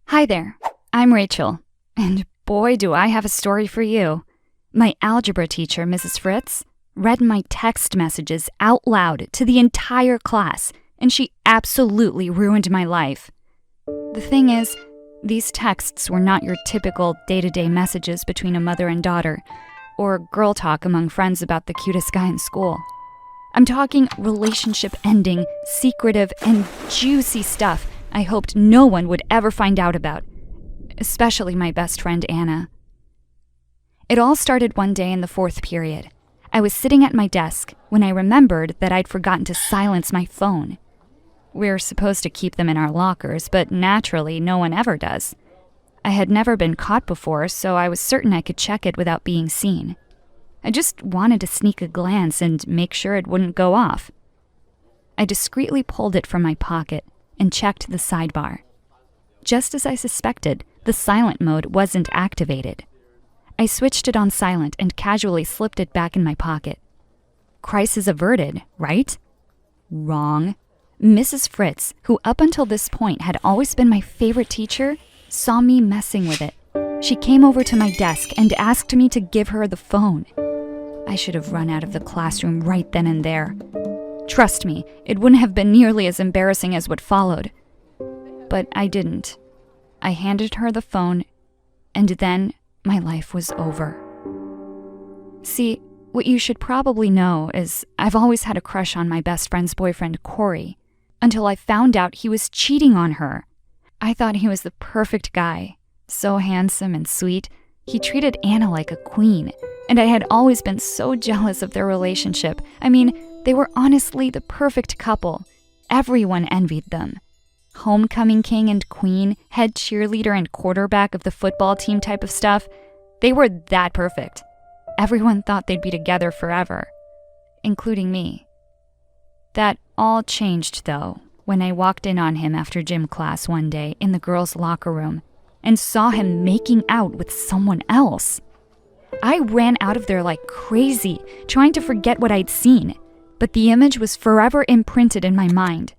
Hi there, I'm Rachel, and boy do I have a story for you. My algebra teacher, Mrs. Fritz, read my text messages out loud to the entire class, and she absolutely ruined my life. The thing is, these texts were not your typical day-to-day messages between a mother and daughter, or girl talk among friends about the cutest guy in school. I'm talking relationship-ending, secretive, and juicy stuff I hoped no one would ever find out about, especially my best friend Anna. It all started one day in the fourth period. I was sitting at my desk when I remembered that I'd forgotten to silence my phone. We're supposed to keep them in our lockers, but naturally no one ever does. I had never been caught before, so I was certain I could check it without being seen. I just wanted to sneak a glance and make sure it wouldn't go off. I discreetly pulled it from my pocket and checked the sidebar. Just as I suspected, the silent mode wasn't activated. I switched it on silent and casually slipped it back in my pocket. Crisis averted, right? Wrong. Mrs. Fritz, who up until this point had always been my favorite teacher, saw me messing with it. She came over to my desk and asked me to give her the phone. I should have run out of the classroom right then and there. Trust me, it wouldn't have been nearly as embarrassing as what followed. But I didn't. I handed her the phone, and then my life was over. See, what you should probably know is I've always had a crush on my best friend's boyfriend, Corey, until I found out he was cheating on her. I thought he was the perfect guy, so handsome and sweet. He treated Anna like a queen, and I had always been so jealous of their relationship. I mean, they were honestly the perfect couple. Everyone envied them. Homecoming king and queen, head cheerleader and quarterback of the football team type of stuff. They were that perfect. Everyone thought they'd be together forever, including me. That all changed, though, when I walked in on him after gym class one day in the girls' locker room and saw him making out with someone else. I ran out of there like crazy, trying to forget what I'd seen, but the image was forever imprinted in my mind.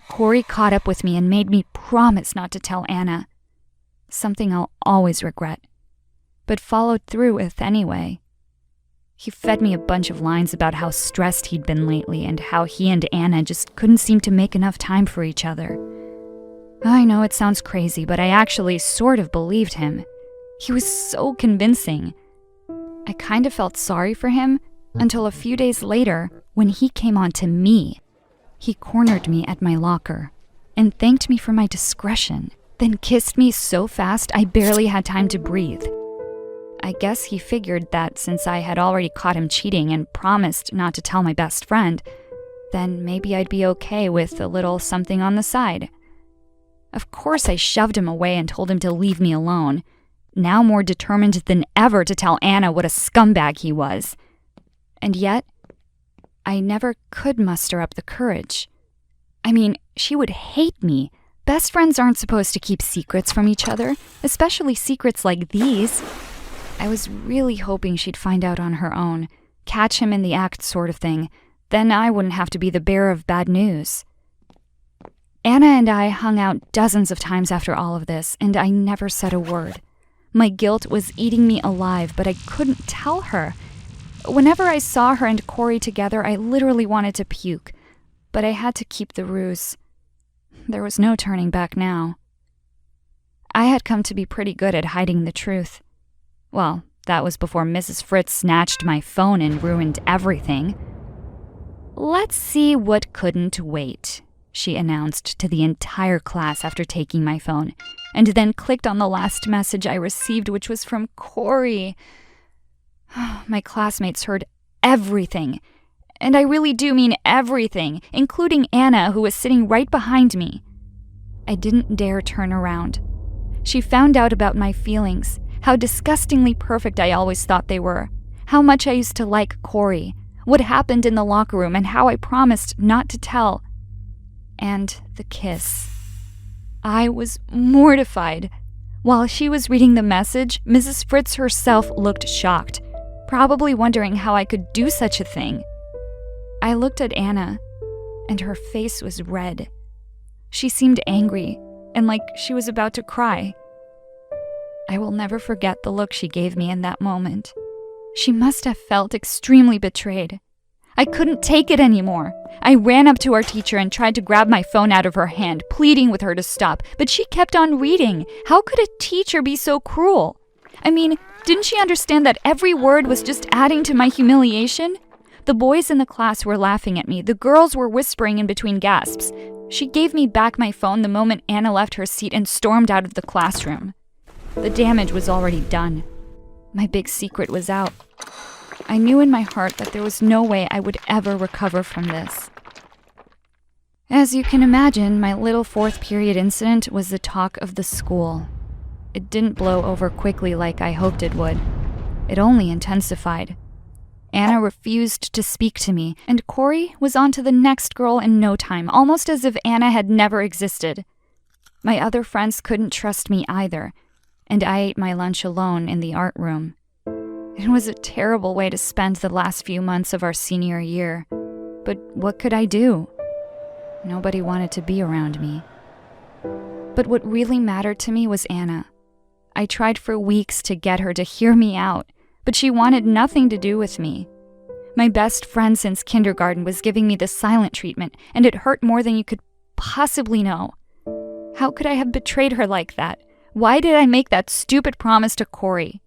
Corey caught up with me and made me promise not to tell Anna. Something I'll always regret, but followed through with anyway. He fed me a bunch of lines about how stressed he'd been lately and how he and Anna just couldn't seem to make enough time for each other. I know it sounds crazy, but I actually sort of believed him. He was so convincing. I kind of felt sorry for him until a few days later when he came on to me. He cornered me at my locker and thanked me for my discretion, then kissed me so fast I barely had time to breathe. I guess he figured that since I had already caught him cheating and promised not to tell my best friend, then maybe I'd be okay with a little something on the side. Of course I shoved him away and told him to leave me alone, now more determined than ever to tell Anna what a scumbag he was. And yet, I never could muster up the courage. I mean, she would hate me. Best friends aren't supposed to keep secrets from each other, especially secrets like these. I was really hoping she'd find out on her own, catch him in the act sort of thing. Then I wouldn't have to be the bearer of bad news. Anna and I hung out dozens of times after all of this, and I never said a word. My guilt was eating me alive, but I couldn't tell her. Whenever I saw her and Corey together, I literally wanted to puke, but I had to keep the ruse. There was no turning back now. I had come to be pretty good at hiding the truth. Well, that was before Mrs. Fritz snatched my phone and ruined everything. "Let's see what couldn't wait," she announced to the entire class after taking my phone, and then clicked on the last message I received, which was from Corey. My classmates heard everything, and I really do mean everything, including Anna, who was sitting right behind me. I didn't dare turn around. She found out about my feelings, how disgustingly perfect I always thought they were, how much I used to like Corey, what happened in the locker room, and how I promised not to tell. And the kiss. I was mortified. While she was reading the message, Mrs. Fritz herself looked shocked, probably wondering how I could do such a thing. I looked at Anna, and her face was red. She seemed angry, and like she was about to cry. I will never forget the look she gave me in that moment. She must have felt extremely betrayed. I couldn't take it anymore. I ran up to our teacher and tried to grab my phone out of her hand, pleading with her to stop, but she kept on reading. How could a teacher be so cruel? I mean, didn't she understand that every word was just adding to my humiliation? The boys in the class were laughing at me. The girls were whispering in between gasps. She gave me back my phone the moment Anna left her seat and stormed out of the classroom. The damage was already done. My big secret was out. I knew in my heart that there was no way I would ever recover from this. As you can imagine, my little fourth period incident was the talk of the school. It didn't blow over quickly like I hoped it would. It only intensified. Anna refused to speak to me, and Corey was on to the next girl in no time, almost as if Anna had never existed. My other friends couldn't trust me either, and I ate my lunch alone in the art room. It was a terrible way to spend the last few months of our senior year, but what could I do? Nobody wanted to be around me. But what really mattered to me was Anna. I tried for weeks to get her to hear me out, but she wanted nothing to do with me. My best friend since kindergarten was giving me the silent treatment, and it hurt more than you could possibly know. How could I have betrayed her like that? Why did I make that stupid promise to Corey?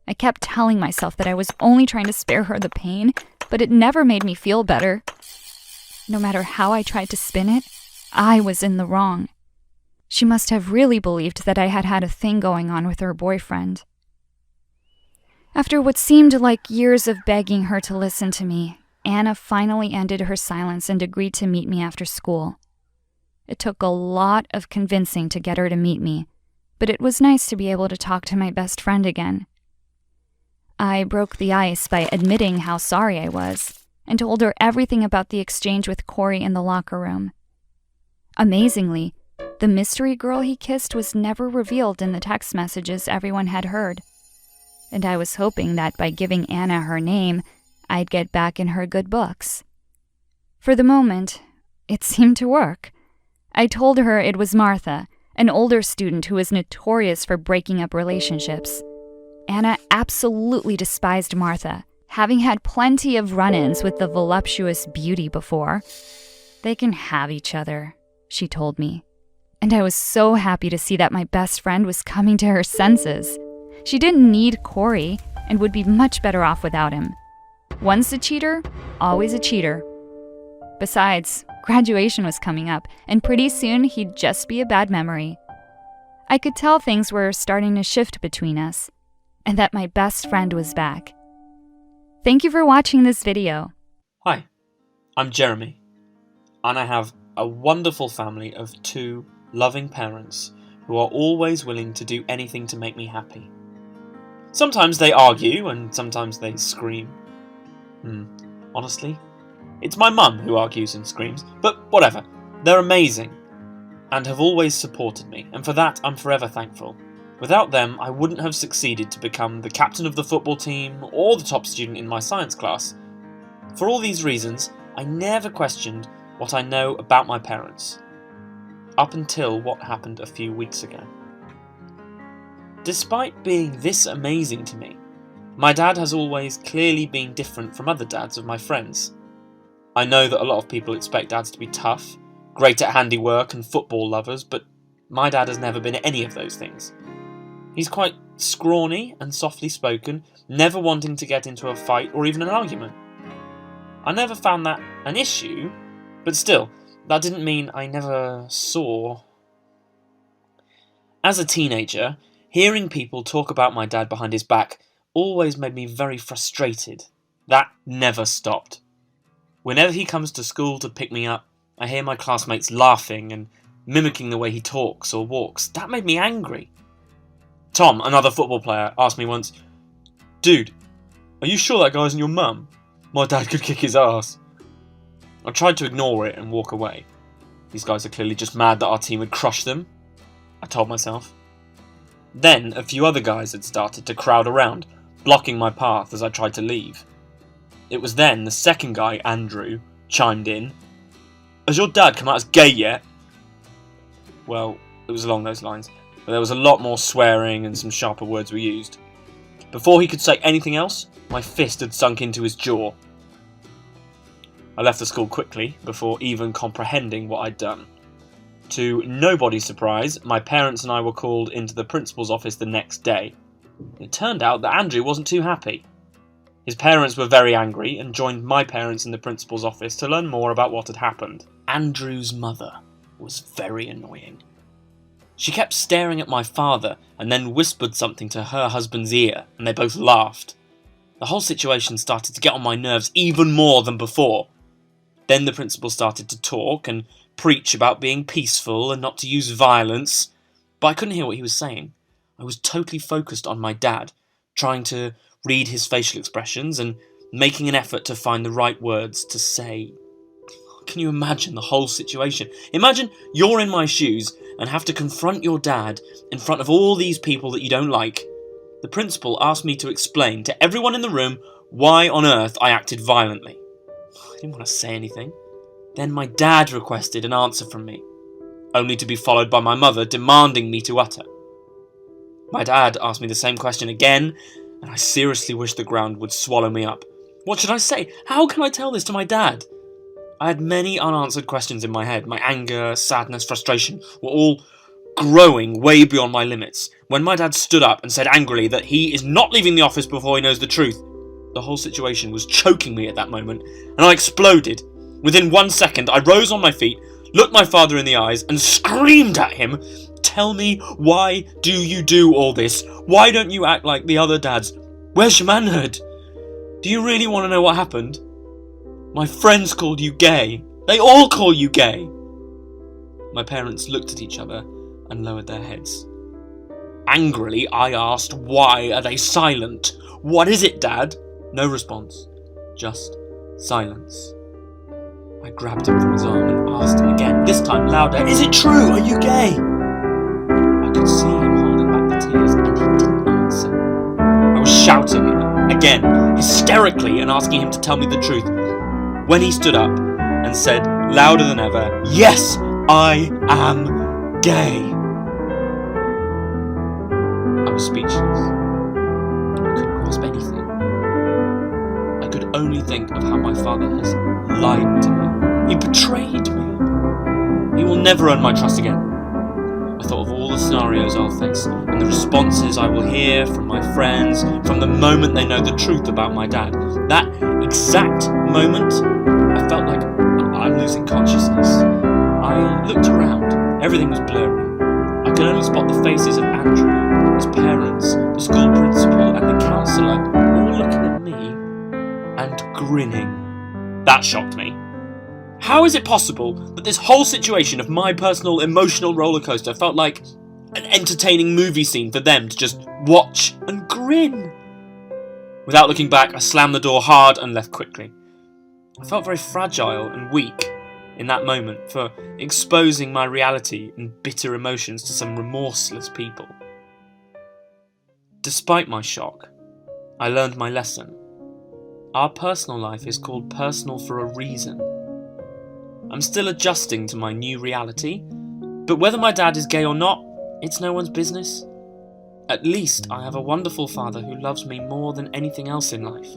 I kept telling myself that I was only trying to spare her the pain, but it never made me feel better. No matter how I tried to spin it, I was in the wrong. She must have really believed that I had had a thing going on with her boyfriend. After what seemed like years of begging her to listen to me, Anna finally ended her silence and agreed to meet me after school. It took a lot of convincing to get her to meet me, but it was nice to be able to talk to my best friend again. I broke the ice by admitting how sorry I was, and told her everything about the exchange with Corey in the locker room. Amazingly, the mystery girl he kissed was never revealed in the text messages everyone had heard, and I was hoping that by giving Anna her name, I'd get back in her good books. For the moment, it seemed to work. I told her it was Martha, an older student who was notorious for breaking up relationships. Anna absolutely despised Martha, having had plenty of run-ins with the voluptuous beauty before. They can have each other, she told me. And I was so happy to see that my best friend was coming to her senses. She didn't need Corey and would be much better off without him. Once a cheater, always a cheater. Besides, graduation was coming up, and pretty soon he'd just be a bad memory. I could tell things were starting to shift between us, and that my best friend was back. Thank you for watching this video. Hi, I'm Jeremy, and I have a wonderful family of 2 loving parents who are always willing to do anything to make me happy. Sometimes they argue, and sometimes they scream. Honestly, it's my mum who argues and screams, but whatever. They're amazing, and have always supported me, and for that I'm forever thankful. Without them, I wouldn't have succeeded to become the captain of the football team or the top student in my science class. For all these reasons, I never questioned what I know about my parents, up until what happened a few weeks ago. Despite being this amazing to me, my dad has always clearly been different from other dads of my friends. I know that a lot of people expect dads to be tough, great at handiwork and football lovers, but my dad has never been any of those things. He's quite scrawny and softly spoken, never wanting to get into a fight or even an argument. I never found that an issue, but still, that didn't mean I never saw. As a teenager, hearing people talk about my dad behind his back always made me very frustrated. That never stopped. Whenever he comes to school to pick me up, I hear my classmates laughing and mimicking the way he talks or walks. That made me angry. Tom, another football player, asked me once, "Dude, are you sure that guy isn't your mum? My dad could kick his ass." I tried to ignore it and walk away. These guys are clearly just mad that our team had crushed them, I told myself. Then a few other guys had started to crowd around, blocking my path as I tried to leave. It was then the second guy, Andrew, chimed in. "Has your dad come out as gay yet?" Well, It was along those lines, but there was a lot more swearing and some sharper words were used. Before he could say anything else, my fist had sunk into his jaw. I left the school quickly, before even comprehending what I'd done. To nobody's surprise, my parents and I were called into the principal's office the next day. It turned out that Andrew wasn't too happy. His parents were very angry and joined my parents in the principal's office to learn more about what had happened. Andrew's mother was very annoying. She kept staring at my father and then whispered something to her husband's ear, and they both laughed. The whole situation started to get on my nerves even more than before. Then the principal started to talk and preach about being peaceful and not to use violence, but I couldn't hear what he was saying. I was totally focused on my dad, trying to read his facial expressions and making an effort to find the right words to say. Can you imagine the whole situation? Imagine you're in my shoes and have to confront your dad in front of all these people that you don't like. The principal asked me to explain to everyone in the room why on earth I acted violently. I didn't want to say anything. Then my dad requested an answer from me, only to be followed by my mother demanding me to utter. My dad asked me the same question again, and I seriously wished the ground would swallow me up. What should I say? How can I tell this to my dad? I had many unanswered questions in my head. My anger, sadness, frustration were all growing way beyond my limits. When my dad stood up and said angrily that he is not leaving the office before he knows the truth, the whole situation was choking me at that moment, and I exploded. Within 1 second, I rose on my feet, looked my father in the eyes, and screamed at him, "Tell me, why do you do all this? Why don't you act like the other dads? Where's your manhood? Do you really want to know what happened? My friends called you gay. They all call you gay." My parents looked at each other and lowered their heads. Angrily, I asked, "Why are they silent? What is it, Dad?" No response, just silence. I grabbed him from his arm and asked him again, this time louder, "Is it true? Are you gay?" I could see him holding back the tears and he didn't answer. I was shouting again, hysterically, and asking him to tell me the truth, when he stood up and said, louder than ever, "Yes, I am gay." I was speechless. I couldn't grasp anything. I could only think of how my father has lied to me. He betrayed me. He will never earn my trust again. I thought of all the scenarios I'll face and the responses I will hear from my friends from the moment they know the truth about my dad. That exact moment, I felt like I'm losing consciousness. I looked around. Everything was blurry. I could only spot the faces of Andrew, his parents, the school principal, and the counsellor, all looking at me and grinning. That shocked me. How is it possible that this whole situation of my personal emotional rollercoaster felt like an entertaining movie scene for them to just watch and grin? Without looking back, I slammed the door hard and left quickly. I felt very fragile and weak in that moment for exposing my reality and bitter emotions to some remorseless people. Despite my shock, I learned my lesson. Our personal life is called personal for a reason. I'm still adjusting to my new reality, but whether my dad is gay or not, it's no one's business. At least I have a wonderful father who loves me more than anything else in life.